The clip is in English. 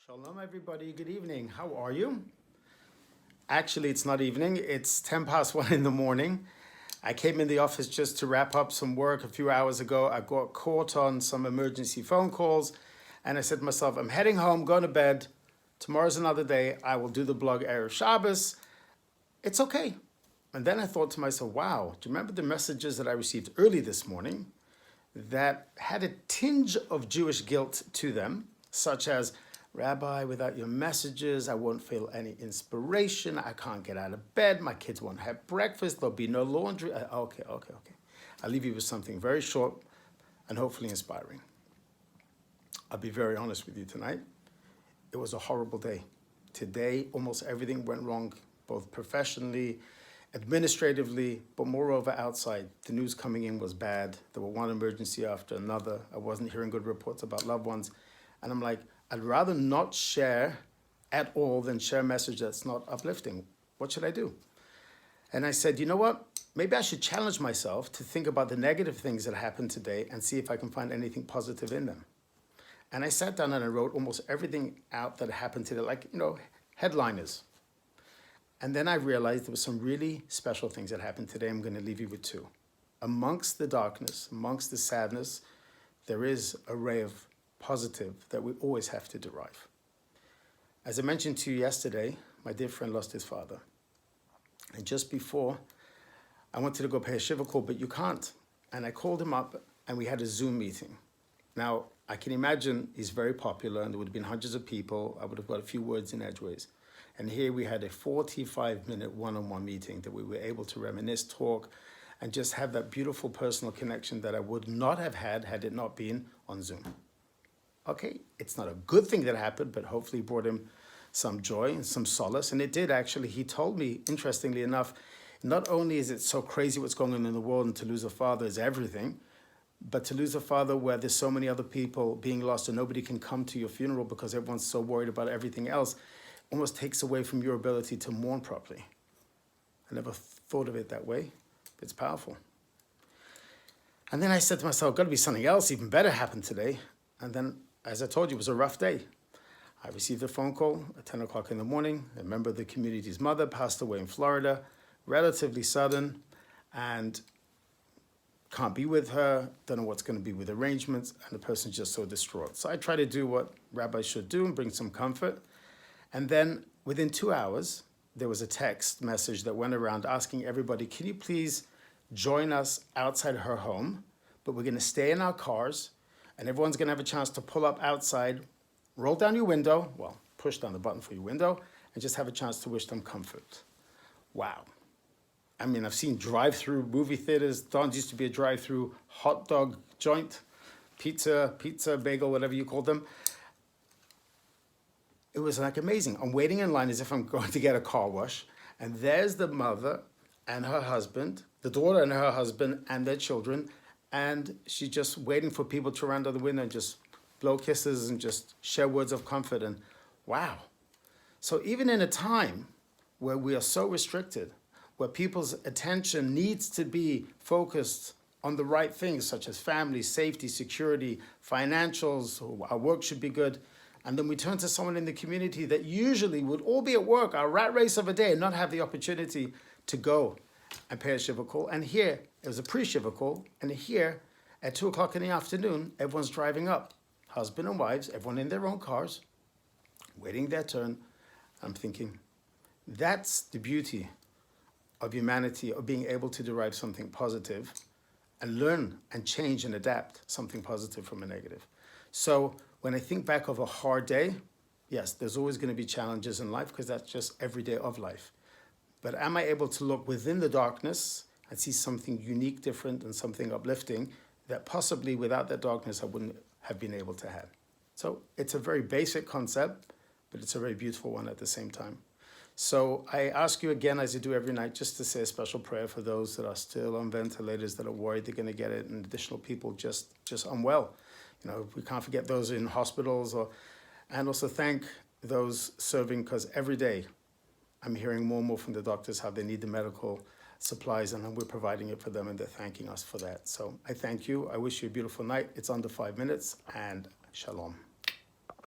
Shalom, everybody. Good evening. How are you? Actually, it's not evening. It's 10 past 1 in the morning. I came in the office just to wrap up some work a few hours ago. I got caught on some emergency phone calls, and I said to myself, I'm heading home, going to bed. Tomorrow's another day. I will do the blog Erev Shabbos. It's okay. And then I thought to myself, wow, do you remember the messages that I received early this morning that had a tinge of Jewish guilt to them, such as, Rabbi, without your messages, I won't feel any inspiration. I can't get out of bed. My kids won't have breakfast. There'll be no laundry. Okay. I'll leave you with something very short and hopefully inspiring. I'll be very honest with you tonight. It was a horrible day. Today, almost everything went wrong, both professionally, administratively, but moreover outside. The news coming in was bad. There were one emergency after another. I wasn't hearing good reports about loved ones. And I'm like, I'd rather not share at all than share a message that's not uplifting. What should I do? And I said, you know what? Maybe I should challenge myself to think about the negative things that happened today and see if I can find anything positive in them. And I sat down and I wrote almost everything out that happened today, like, headliners. And then I realized there were some really special things that happened today. I'm going to leave you with two. Amongst the darkness, amongst the sadness, there is a ray of positive that we always have to derive. As I mentioned to you yesterday, my dear friend lost his father. And just before, I wanted to go pay a shiva call, but you can't. And I called him up and we had a Zoom meeting. Now, I can imagine he's very popular and there would have been hundreds of people. I would have got a few words in edgeways. And here we had a 45-minute one-on-one meeting that we were able to reminisce, talk, and just have that beautiful personal connection that I would not have had it not been on Zoom. Okay, it's not a good thing that happened, but hopefully brought him some joy and some solace. And it did actually. He told me, interestingly enough, not only is it so crazy what's going on in the world and to lose a father is everything, but to lose a father where there's so many other people being lost and nobody can come to your funeral because everyone's so worried about everything else, almost takes away from your ability to mourn properly. I never thought of it that way. It's powerful. And then I said to myself, got to be something else even better happened today. And then, as I told you, it was a rough day. I received a phone call at 10 o'clock in the morning. A member of the community's mother passed away in Florida, relatively sudden, and can't be with her, don't know what's going to be with arrangements, and the person's just so distraught. So I try to do what rabbis should do and bring some comfort. And then within 2 hours, there was a text message that went around asking everybody, can you please join us outside her home? But we're going to stay in our cars, and everyone's going to have a chance to pull up outside, roll down your window, well, push down the button for your window, and just have a chance to wish them comfort. Wow. I mean, I've seen drive-through movie theaters. Don's used to be a drive-through hot dog joint, pizza, bagel, whatever you call them. It was like amazing. I'm waiting in line as if I'm going to get a car wash. And there's the mother and her husband, the daughter and her husband and their children. And she's just waiting for people to run to the window and just blow kisses and just share words of comfort. And wow. So even in a time where we are so restricted, where people's attention needs to be focused on the right things, such as family, safety, security, financials, our work should be good. And then we turn to someone in the community that usually would all be at work, our rat race of a day, and not have the opportunity to go and pay a shiva call. And here, it was a pre-shiva call, and here, at 2 o'clock in the afternoon, everyone's driving up. Husband and wives, everyone in their own cars, waiting their turn. I'm thinking, that's the beauty of humanity, of being able to derive something positive and learn and change and adapt something positive from a negative. So when I think back of a hard day, yes, there's always going to be challenges in life because that's just every day of life. But am I able to look within the darkness and see something unique, different, and something uplifting that possibly without that darkness I wouldn't have been able to have? So it's a very basic concept, but it's a very beautiful one at the same time. So I ask you again, as I do every night, just to say a special prayer for those that are still on ventilators, that are worried they're going to get it, and additional people just unwell. We can't forget those in hospitals, and also thank those serving, because every day I'm hearing more and more from the doctors how they need the medical supplies, and we're providing it for them, and they're thanking us for that. So I thank you. I wish you a beautiful night. It's under 5 minutes, and shalom.